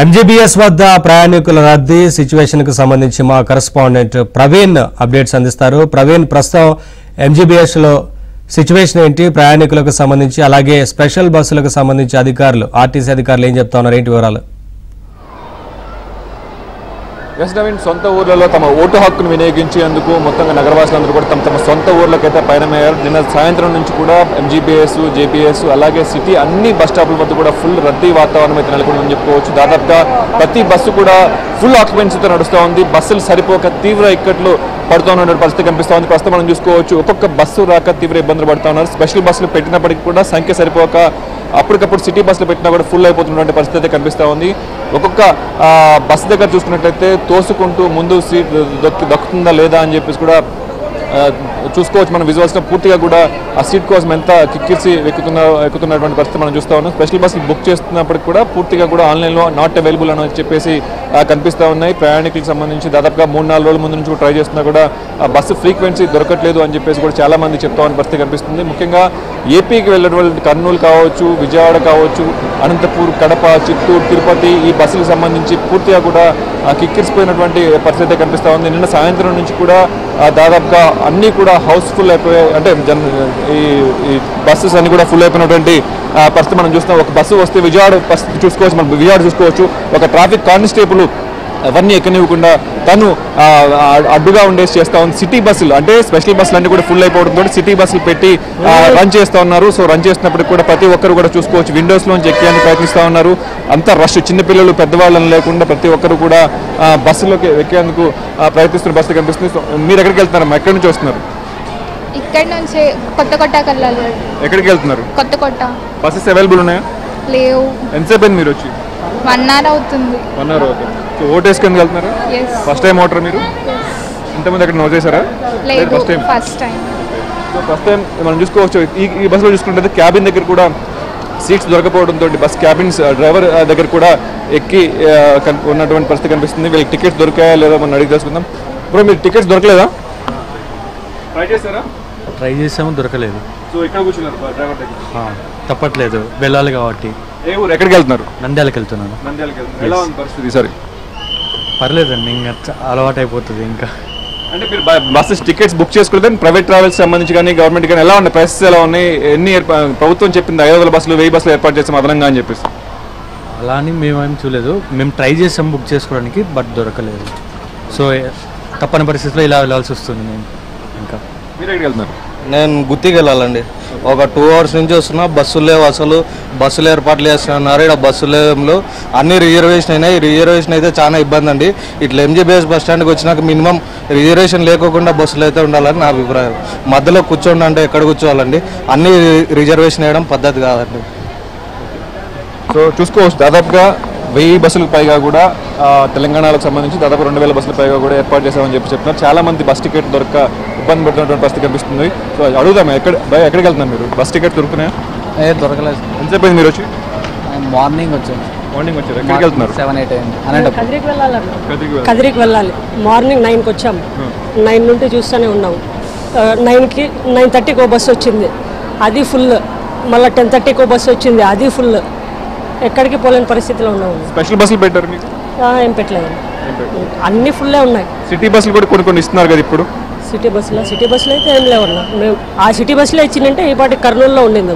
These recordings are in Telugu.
ఎంజీబీఎస్ వద్ద ప్రయాణికుల రద్దీ సిచ్యువేషన్ కు సంబంధించి మా కరెస్పాండెంట్ ప్రవీణ్ అప్డేట్స్ అందిస్తారు. ప్రవీణ్, ప్రస్తుతం ఎంజీబీఎస్ లో సిచ్యువేషన్ ఏంటి, ప్రయాణికులకు సంబంధించి అలాగే స్పెషల్ బస్సులకు సంబంధించి అధికారులు ఆర్టీసీ అధికారులు ఏం చెప్తా ఉన్నారు, ఏంటి వివరాలు? నవీన్, సొంత ఊర్లలో తమ ఓటు హక్కును వినియోగించేందుకు మొత్తంగా నగరవాసులందరూ కూడా తమ సొంత ఊర్లకైతే పయనమయ్యారు. నిన్న సాయంత్రం నుంచి కూడా ఎంజీబీఎస్, జేపీఎస్ అలాగే సిటీ అన్ని బస్ స్టాపుల వద్ద కూడా ఫుల్ రద్దీ వాతావరణం అయితే నెలకొందని చెప్పుకోవచ్చు. దాదాపుగా ప్రతి బస్సు కూడా ఫుల్ ఆక్యుపెన్సీతో నడుస్తూ ఉంది. బస్సులు సరిపోక తీవ్ర ఇక్కట్లు పడుతున్న పరిస్థితి కనిపిస్తూ ఉంది. ప్రస్తుతం మనం చూసుకోవచ్చు, ఒక్కొక్క బస్సు రాక తీవ్ర ఇబ్బందులు పడుతూ ఉన్నారు. స్పెషల్ బస్సులు పెట్టినప్పటికీ కూడా సంఖ్య సరిపోక అప్పటికప్పుడు సిటీ బస్సులు పెట్టినా కూడా ఫుల్ అయిపోతున్నటువంటి పరిస్థితి అయితే కనిపిస్తూ ఉంది. ఒక్కొక్క బస్సు దగ్గర చూసుకున్నట్లయితే తోసుకుంటూ ముందు సీట్ దక్కుతుందా లేదా అని చెప్పేసి కూడా చూసుకోవచ్చు. మనం విజువల్స్లో పూర్తిగా కూడా ఆ సీట్ కోసం ఎంత కిక్కిరిసి ఎక్కుతున్నటువంటి పరిస్థితి మనం చూస్తూ ఉన్నాం. స్పెషల్ బస్సులు బుక్ చేస్తున్నప్పటికి కూడా పూర్తిగా కూడా ఆన్లైన్లో నాట్ అవైలబుల్ అని చెప్పేసి కనిపిస్తూ ఉన్నాయి. ప్రయాణికులకు సంబంధించి దాదాపుగా 3-4 రోజుల ముందు నుంచి కూడా ట్రై చేస్తున్నా కూడా బస్సు ఫ్రీక్వెన్సీ దొరకట్లేదు అని చెప్పేసి కూడా చాలా మంది చెప్తా ఉన్న పరిస్థితి కనిపిస్తుంది. ముఖ్యంగా ఏపీకి వెళ్ళేటువంటి కర్నూలు కావచ్చు, విజయవాడ కావచ్చు, అనంతపూర్, కడప, చిత్తూరు, తిరుపతి ఈ బస్సులకు సంబంధించి పూర్తిగా కూడా కిక్కిరిసిపోయినటువంటి పరిస్థితి కనిపిస్తూ ఉంది. నిన్న సాయంత్రం నుంచి కూడా దాదాపుగా అన్నీ కూడా హౌస్ఫుల్ అయిపోయాయి. అంటే ఈ బస్సెస్ అన్ని కూడా ఫుల్ అయిపోయినటువంటి పరిస్థితి మనం చూస్తాం. ఒక బస్సు వస్తే విజయవాడ పరిస్థితి చూసుకోవచ్చు, మనం విజయవాడ చూసుకోవచ్చు. ఒక ట్రాఫిక్ కానిస్టేబుల్ అవన్నీ ఎక్కనివ్వకుండా తను అడ్డుగా ఉండేసి చేస్తూ ఉంది. సిటీ బస్సులు అంటే స్పెషల్ బస్సులు అన్నీ కూడా ఫుల్ అయిపోవడంతో సిటీ బస్సులు పెట్టి రన్ చేస్తూ ఉన్నారు. సో రన్ చేస్తున్నప్పటికి కూడా ప్రతి ఒక్కరు కూడా చూసుకోవచ్చు విండోస్లోంచి ఎక్కేందుకు ప్రయత్నిస్తూ ఉన్నారు. అంతా రష్, చిన్నపిల్లలు పెద్దవాళ్ళని లేకుండా ప్రతి ఒక్కరు కూడా బస్సులోకి ఎక్కేందుకు ప్రయత్నిస్తున్న పరిస్థితి కనిపిస్తుంది. సో మీరు ఎక్కడికి వెళ్తున్నారు, ఎక్కడి నుంచి వస్తున్నారు? ఇక్కడ నుంచి కొత్తకోటకి వెళ్ళాలి. ఎక్కడికి వెళ్తున్నారు? కొత్తకోట. బస్సెస్ అవైలబుల్ ఉన్నాయా? లేవు. ఎంతసేపు అయింది మీరు వచ్చి? 1 hour అవుతుంది. 1 hour అవుతుంది. సో ఓటు వేసుకొని వెళ్తున్నారా? ఫస్ట్ టైం ఓటర్ మీరు? ఇంతమంది అక్కడ నోట్ చేశారా? First time. So first time మనం చూసుకోవచ్చు. ఈ బస్సులో చూసుకుంటే క్యాబిన్ దగ్గర కూడా సీట్స్ దొరకపోవడంతో బస్ క్యాబిన్స్ డ్రైవర్ దగ్గర కూడా ఎక్కి ఉన్నటువంటి పరిస్థితి కనిపిస్తుంది. వీళ్ళకి టికెట్స్ దొరికాయా లేదా మనం అడిగి తెలుసుకుందాం. ఇప్పుడు మీరు టికెట్స్ దొరకలేదా? ట్రై చేశారా? ట్రై చేసాము, దొరకలేదు. సో ఇక్కడ కూర్చున్నారు డ్రైవర్ దగ్గర? తప్పట్లేదు, వెళ్ళాలి కాబట్టి. ఏ ఊరు, ఎక్కడికి వెళ్తున్నారు? నంద్యాలకు వెళ్తున్నాను. నంద్యాలకు వెళ్తున్నారు. ఎలా ఉంది పరిస్థితి? సరే పర్లేదండి, ఇంకా అలవాటు అయిపోతుంది. ఇంకా అంటే మీరు బస్సెస్ టికెట్స్ బుక్ చేసుకుంటే ప్రైవేట్ ట్రావెల్స్ సంబంధించి కానీ గవర్నమెంట్ కానీ ఎలా ఉన్నాయి, ప్రైసెస్ ఎలా ఉన్నాయి? ఎన్ని ప్రభుత్వం చెప్పింది 500 బస్సులు 1000 బస్సులు ఏర్పాటు చేస్తాం అదనంగా అని చెప్పేసి? అలా అని మేమేం చూడలేదు. మేము ట్రై చేసాం బుక్ చేసుకోవడానికి, బట్ దొరకలేదు. సో తప్పని పరిస్థితిలో ఇలా వెళ్ళాల్సి వస్తుంది. నేను ఇంకా మీరు ఎక్కడికి వెళ్తున్నారు? నేను గుత్తికి వెళ్ళాలండి. ఒక 2 hours నుంచి వస్తున్నా, బస్సులు లేవు. అసలు బస్సులు ఏర్పాట్లు చేస్తున్నారు. ఇక్కడ బస్సులు అన్ని రిజర్వేషన్ అయినాయి. రిజర్వేషన్ అయితే చాలా ఇబ్బంది అండి. ఇట్లా ఎంజీబీఎస్ బస్ స్టాండ్కి వచ్చినాక మినిమం రిజర్వేషన్ లేకోకుండా బస్సులు అయితే ఉండాలని నా అభిప్రాయం. మధ్యలో కూర్చోండి అంటే ఎక్కడ కూర్చోవాలండి? అన్ని రిజర్వేషన్ వేయడం పద్ధతి కాదండి. సో చూసుకోవచ్చు, దాదాపుగా 1000 బస్సులకు పైగా కూడా తెలంగాణకు సంబంధించి దాదాపు 2000 బస్సులకు పైగా కూడా ఏర్పాటు చేశామని చెప్తున్నారు. చాలా మంది బస్ టికెట్ దొరక ఇబ్బంది పడుతున్నటువంటి పరిస్థితి కనిపిస్తుంది. సో అడుగుదాం, ఎక్కడికి వెళ్తున్నారు మీరు? బస్ టికెట్ దొరుకుతున్నాయా? దొరకలేదు. ఎంతసేపు అయింది మీరు వచ్చి? మార్నింగ్ వచ్చారు. ఎక్కడికి వెళ్తున్నారు? 7-8 అయింది. కదిరికి వెళ్ళాలి. మార్నింగ్ 9కి వచ్చాము. 9 నుండి చూస్తూనే ఉన్నాము. 9:30కి ఓ బస్సు వచ్చింది, అది ఫుల్. మళ్ళీ 10:30కి ఓ బస్సు వచ్చింది, అది ఫుల్. ఎక్కడికి పోలేని పరిస్థితిలో ఉన్నాము. స్పెషల్ బస్సులు పెట్టారు మీకు? ఏం పెట్టలేదు, అన్ని ఫుల్లే ఉన్నాయి. సిటీ బస్సులు కూడా కొన్ని ఇస్తున్నారు కదా ఇప్పుడు? సిటీ బస్సులు అయితే ఏం లేవన్నా. మేము ఆ సిటీ బస్సులో ఇచ్చిందంటే ఈ పాటి కర్నూలులో ఉండింది.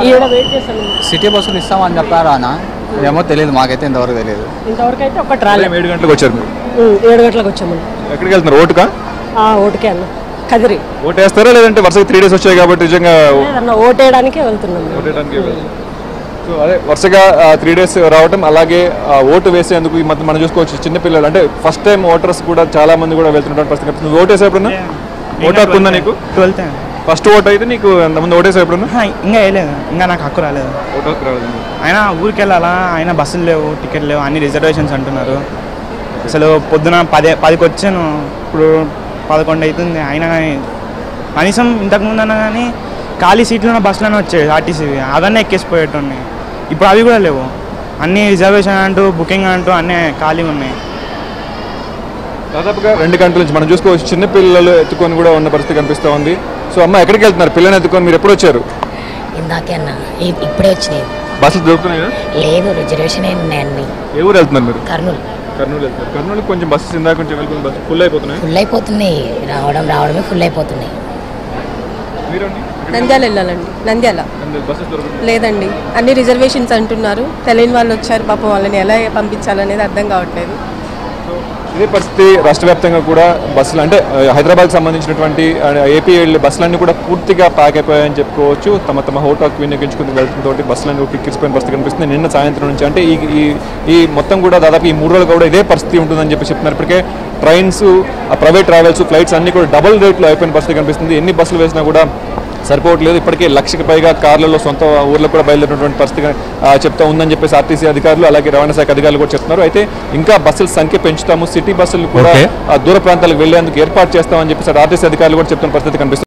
ఈడ వెయిట్ చేస్తాను. సిటీ బస్సులు ఇస్తామని చెప్పారా అన్న? ఏమో తెలియదు, మాకైతే ఇంతవరకు తెలియదు. ఇంతవరకు అయితే ఒకటి రాలేదు. 7 గంటలకు వచ్చారు మీరు? 7 గంటలకు వచ్చాము. ఎక్కడికి వెళ్తున్నారు? ఓటుకా? ఓటుకే అన్న. కదిరి. ఓటు వేస్తారా లేదంటే వరుసగా 3 days వచ్చాయి కాబట్టి నిజంగా ఓటేయడానికే వెళ్తున్నాం. సో అదే వరుసగా 3 days రావటం, అలాగే ఓటు వేసేందుకు ఈ మధ్య మనం చూసుకోవచ్చు చిన్నపిల్లలు అంటే ఫస్ట్ టైం ఓటర్స్ కూడా చాలా మంది కూడా వెళ్తున్నటువంటి పరిస్థితి. నువ్వు ఓటు వేసేప్పుడున్నా? ఓటు హక్కు ఉందా నీకు? 12th ఫస్ట్ ఓటు అయితే నీకు అంతమంది ఓటు వేసేప్పుడున్నా? ఇంకా వేయలేదు, ఇంకా నాకు హక్కు రాలేదు. ఓటు హక్కు రాలేదు. అయినా ఊరికి వెళ్ళాలా, అయినా బస్సులు లేవు, టికెట్ లేవు, అన్ని రిజర్వేషన్స్ అంటున్నారు. అసలు పొద్దున 10కి వచ్చాను, ఇప్పుడు 11 అవుతుంది. అయినా కానీ కనీసం ఇంతకుముందు అన్నా కానీ ఖాళీ సీట్లు ఉన్న బస్సులోనే వచ్చాయి ఆర్టీసీవి, అవన్నీ ఎక్కేసిపోయేటోని. ఇప్పుడు అవి కూడా లేవు. అన్ని రిజర్వేషన్ అంటూ బుకింగ్ అంటూ అన్నీ ఖాళీ ఉన్నాయి. దాదాపుగా 2 గంటల నుంచి మనం చూసుకోవచ్చు చిన్నపిల్లలు ఎత్తుకొని కూడా ఉన్న పరిస్థితి కనిపిస్తూ ఉంది. సో అమ్మ ఎక్కడికి వెళ్తున్నారు? పిల్లల్ని ఎత్తుకొని మీరు ఎప్పుడు వచ్చారు? ఇందాకే అన్న, ఇప్పుడే వచ్చినాయి. బస్సులు దొరుకుతున్నాయి కదా? లేదు, రిజర్వేషన్ ఉన్నాయండి. ఏ ఊరు వెళ్తున్నారు మీరు? కర్నూలు. కర్నూలు వెళ్తారు. కర్నూలుకి కొంచెం బస్సెస్ ఇందాక కొంచెం వెళ్ళిపోయిన బస్సు ఫుల్ అయిపోతున్నాయి. ఫుల్ అయిపోతున్నాయి, రావడమే ఫుల్ అయిపోతున్నాయి. మీరండి? నంద్యాల వెళ్ళాలండి. నంద్యాల బస్సెస్ దొరుకుతున్నాయి లేదండి, అన్ని రిజర్వేషన్స్ అంటున్నారు. తెలియని వాళ్ళు వచ్చారు పాపం, వాళ్ళని ఎలా పంపించాలనేది అర్థం కావట్లేదు. ఇదే పరిస్థితి రాష్ట్ర వ్యాప్తంగా కూడా బస్సులు అంటే హైదరాబాద్కి సంబంధించినటువంటి ఏపీ బస్సులన్నీ కూడా పూర్తిగా ప్యాక్ అయిపోయాయని చెప్పుకోవచ్చు. తమ హోటాక్ వినియోగించుకుని వెళ్తుంతో బస్సులన్నీ కిక్కిసిపోయిన పరిస్థితి కనిపిస్తుంది. నిన్న సాయంత్రం నుంచి అంటే ఈ మొత్తం కూడా దాదాపు ఈ 3 రోజులు కూడా ఇదే పరిస్థితి ఉంటుందని చెప్పి చెప్తున్నారు. ఇప్పటికే ట్రైన్స్, ప్రైవేట్ ట్రావెల్స్, ఫ్లైట్స్ అన్ని కూడా డబుల్ రేట్లో అయిపోయిన పరిస్థితి కనిపిస్తుంది. ఎన్ని బస్సులు వేసినా కూడా సరిపోవట్లేదు. ఇప్పటికే 1,00,000కి పైగా కార్లలో సొంత ఊర్లో కూడా బయలుదేరినటువంటి పరిస్థితి చెప్తా ఉందని చెప్పేసి ఆర్టీసీ అధికారులు అలాగే రవాణా శాఖ అధికారులు కూడా చెప్తున్నారు. అయితే ఇంకా బస్సుల సంఖ్య పెంచుతాము, సిటీ బస్సులు కూడా దూర ప్రాంతాలకు వెళ్లేందుకు ఏర్పాటు చేస్తామని చెప్పేసి ఆర్టీసీ అధికారులు కూడా చెప్తున్న పరిస్థితి కనిపిస్తుంది.